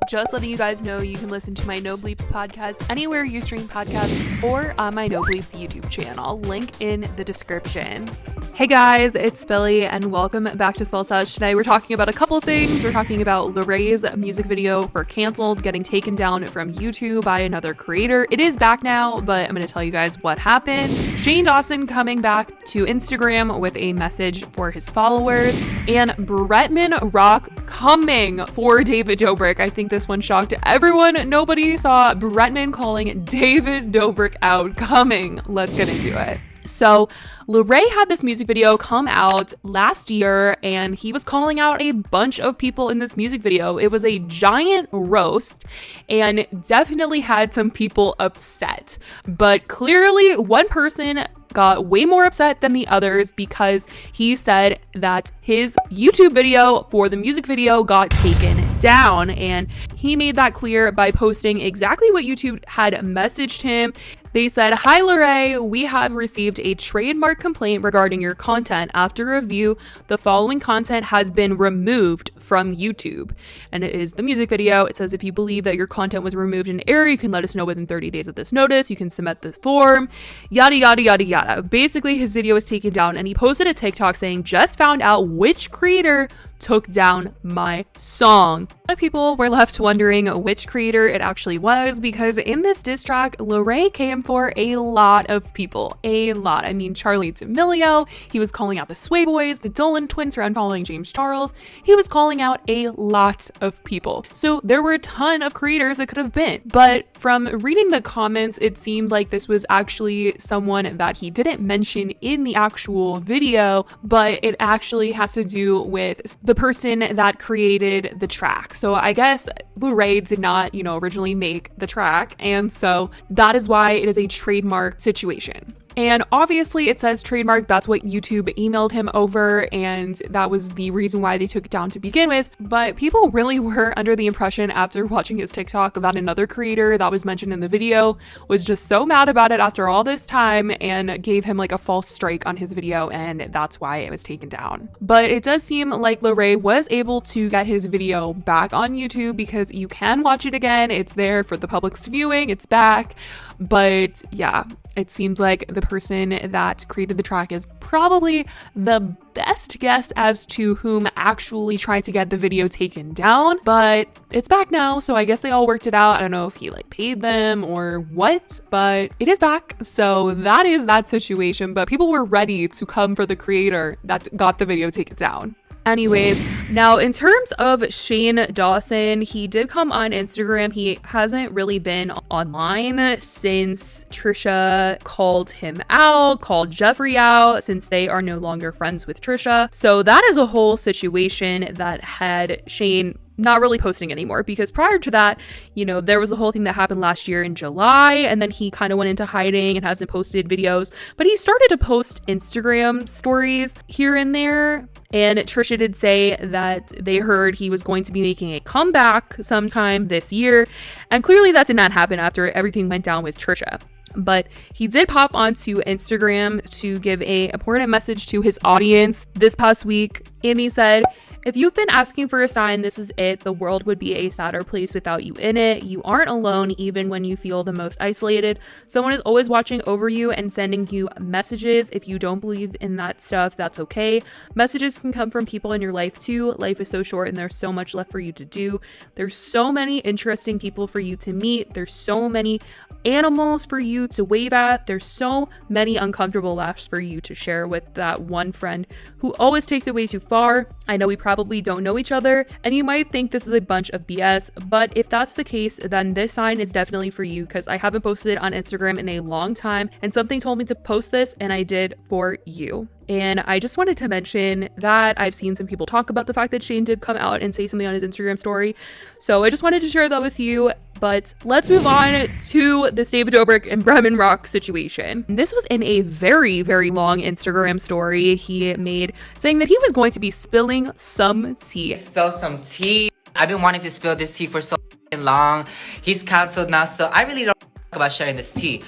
Just letting you guys know you can listen to my No Bleeps podcast anywhere you stream podcasts or on my No Bleeps YouTube channel. Link in the description. Hey guys, it's Billy and welcome back to Spell Sesh. Today we're talking about a couple things. We're talking about Larray's music video for Cancelled getting taken down from YouTube by another creator. It is back now, but I'm going to tell you guys what happened. Shane Dawson coming back to Instagram with a message for his followers, and Bretman rock coming for David Dobrik. I think this one shocked everyone. Nobody saw Bretman calling David Dobrik out coming. Let's get into it. So Larray had this music video come out last year and he was calling out a bunch of people in this music video. It was a giant roast and definitely had some people upset. But clearly one person got way more upset than the others because he said that his YouTube video for the music video got taken down. And he made that clear by posting exactly what YouTube had messaged him. They said, "Hi Larray, we have received a trademark complaint regarding your content. After review, the following content has been removed from YouTube." And it is the music video. It says, "If you believe that your content was removed in error, you can let us know within 30 days of this notice. You can submit the form," yada, yada, yada, yada. Basically, his video was taken down and he posted a TikTok saying, "Just found out which creator took down my song." A lot of people were left wondering which creator it actually was because in this diss track, Larray came for a lot of people. A lot. I mean, Charlie D'Amelio, he was calling out the Sway Boys, the Dolan twins for unfollowing James Charles. He was calling out a lot of people. So there were a ton of creators it could have been. But from reading the comments, it seems like this was actually someone that he didn't mention in the actual video, but it actually has to do with the person that created the track. So I guess Larray did not, originally make the track. And so that is why it is a trademark situation. And obviously it says trademark, that's what YouTube emailed him over, and that was the reason why they took it down to begin with. But people really were under the impression after watching his TikTok that another creator that was mentioned in the video was just so mad about it after all this time and gave him like a false strike on his video, and that's why it was taken down. But it does seem like Larray was able to get his video back on YouTube because you can watch it again. It's there for the public's viewing, it's back. But yeah, it seems like the person that created the track is probably the best guess as to whom actually tried to get the video taken down, but it's back now. So I guess they all worked it out. I don't know if he paid them or what, but it is back. So that is that situation, but people were ready to come for the creator that got the video taken down. Anyways, now in terms of Shane Dawson, he did come on Instagram. He hasn't really been online since Trisha called him out, called Jeffree out, since they are no longer friends with Trisha. So that is a whole situation that had Shane not really posting anymore, because prior to that, there was a whole thing that happened last year in July, and then he kind of went into hiding and hasn't posted videos, but he started to post Instagram stories here and there. And Trisha did say that they heard he was going to be making a comeback sometime this year, and clearly that did not happen after everything went down with Trisha. But he did pop onto Instagram to give an important message to his audience this past week, and he said, "If you've been asking for a sign, this is it. The world would be a sadder place without you in it. You aren't alone even when you feel the most isolated. Someone is always watching over you and sending you messages. If you don't believe in that stuff, that's okay. Messages can come from people in your life too. Life is so short and there's so much left for you to do. There's so many interesting people for you to meet. There's so many animals for you to wave at. There's so many uncomfortable laughs for you to share with that one friend who always takes it way too far. I know we probably don't know each other, and you might think this is a bunch of BS, but if that's the case, then this sign is definitely for you, because I haven't posted it on Instagram in a long time, and something told me to post this, and I did for you." And I just wanted to mention that I've seen some people talk about the fact that Shane did come out and say something on his Instagram story. So I just wanted to share that with you. But let's move on to this David Dobrik and Bretman Rock situation. This was in a very, very long Instagram story he made saying that he was going to be spilling some tea. Spill some tea. I've been wanting to spill this tea for so long. He's canceled now, so I really don't about sharing this tea.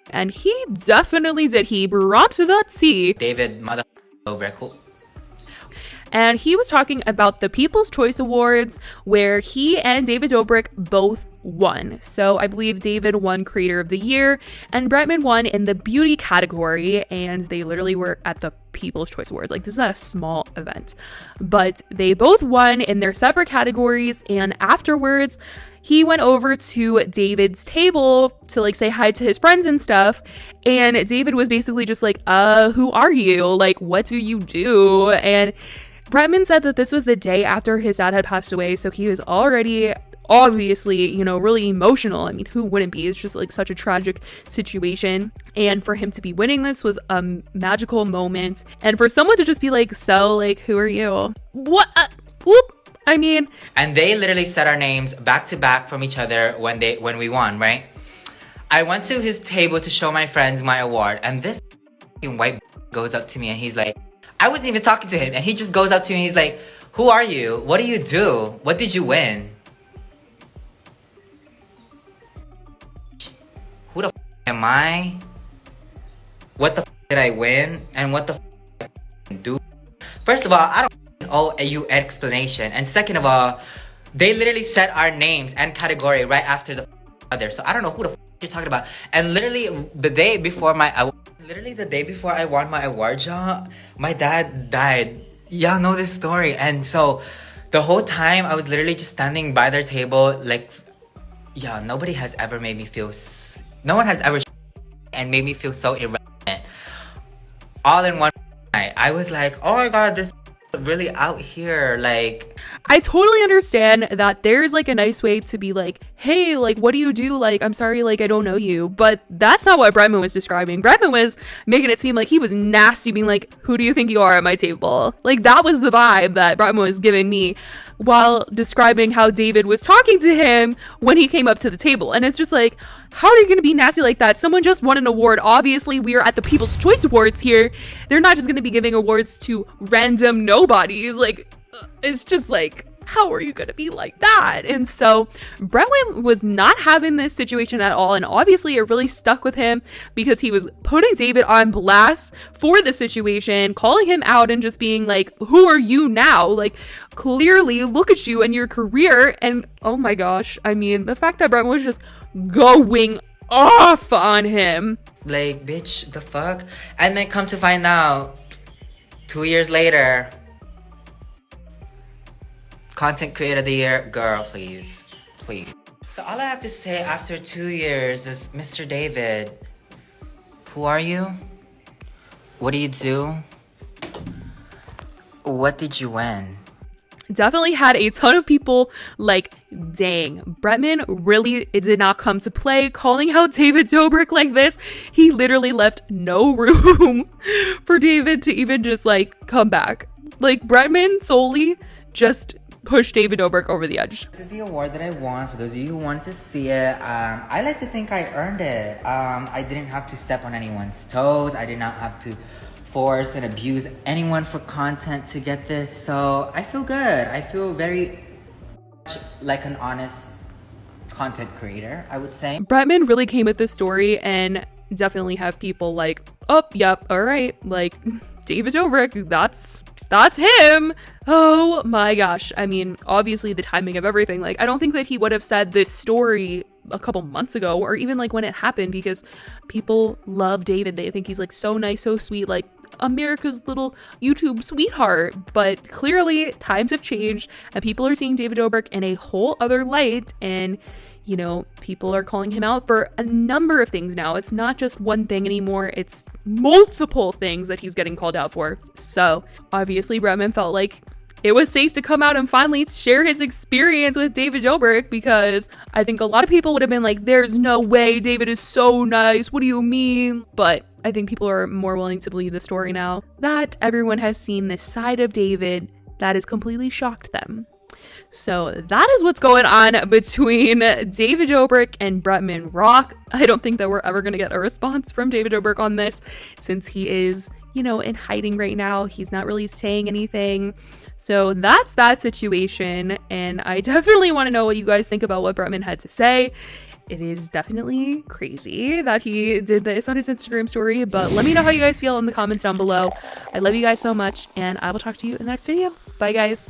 And he definitely did. He brought that tea. David Dobrik. And he was talking about the People's Choice Awards, where he and David Dobrik both won. So I believe David won Creator of the Year and Bretman won in the beauty category, and they literally were at the People's Choice Awards. Like, this is not a small event, but they both won in their separate categories. And afterwards, he went over to David's table to like say hi to his friends and stuff. And David was basically just like, who are you? Like, what do you do? And Bretman said that this was the day after his dad had passed away. So he was already obviously, you know, really emotional. I mean, who wouldn't be? It's just like such a tragic situation. And for him to be winning this was a magical moment. And for someone to just be like, so like, who are you? What? Whoop. I mean, and they literally said our names back to back from each other when we won, right? I went to his table to show my friends my award, and this white goes up to me and he's like, I wasn't even talking to him, and he just goes up to me and he's like, who are you? What do you do? What did you win? Who the am I? What the did I win? And what the do? First of all, I don't owe you explanation, and second of all, they literally said our names and category right after the other, so I don't know who the you're talking about. And literally the day before I won my award, y'all, my dad died. Y'all know this story. And so the whole time I was literally just standing by their table, like, yeah, no one has ever and made me feel so irrelevant all in one night. I was like, oh my god, this really out here. Like, I totally understand that there's like a nice way to be like, hey, like, what do you do? Like, I'm sorry, like, I don't know you. But that's not what Bretman was describing. Bretman was making it seem like he was nasty, being like, who do you think you are at my table? Like, that was the vibe that Bretman was giving me while describing how David was talking to him when he came up to the table. And it's just like, how are you going to be nasty like that? Someone just won an award. Obviously, we are at the People's Choice Awards here. They're not just going to be giving awards to random nobodies. Like, it's just like, how are you going to be like that? And so Bretman was not having this situation at all. And obviously it really stuck with him because he was putting David on blast for the situation, calling him out and just being like, who are you now? Like, clearly look at you and your career. And oh my gosh, I mean, the fact that Bretman was just going off on him. Like, bitch, the fuck? And then come to find out, 2 years later, Content Creator of the Year, girl, please. So all I have to say after 2 years is, Mr. David, who are you? What do you do? What did you win? Definitely had a ton of people like, dang, Bretman really did not come to play, calling out David Dobrik like this. He literally left no room for David to even just like come back. Like, Bretman solely just push David Dobrik over the edge. This is the award that I won. For those of you who wanted to see it, I like to think I earned it. I didn't have to step on anyone's toes. I did not have to force and abuse anyone for content to get this. So I feel good. I feel very much like an honest content creator, I would say. Bretman really came with this story and definitely have people like, oh, yep, all right, like, David Dobrik, that's him. Oh my gosh. I mean, obviously the timing of everything, like, I don't think that he would have said this story a couple months ago or even like when it happened, because people love David. They think he's like so nice, so sweet, like America's little YouTube sweetheart. But clearly times have changed and people are seeing David Dobrik in a whole other light, and you know, people are calling him out for a number of things now. It's not just one thing anymore. It's multiple things that he's getting called out for. So obviously Bretman felt like it was safe to come out and finally share his experience with David Dobrik, because I think a lot of people would have been like, there's no way, David is so nice, what do you mean? But I think people are more willing to believe the story now that everyone has seen this side of David that has completely shocked them. So that is what's going on between David Dobrik and Bretman Rock. I don't think that we're ever going to get a response from David Dobrik on this, since he is, you know, in hiding right now. He's not really saying anything. So that's that situation. And I definitely want to know what you guys think about what Bretman had to say. it is definitely crazy that he did this on his Instagram story. But let me know how you guys feel in the comments down below. I love you guys so much, and I will talk to you in the next video. Bye, guys.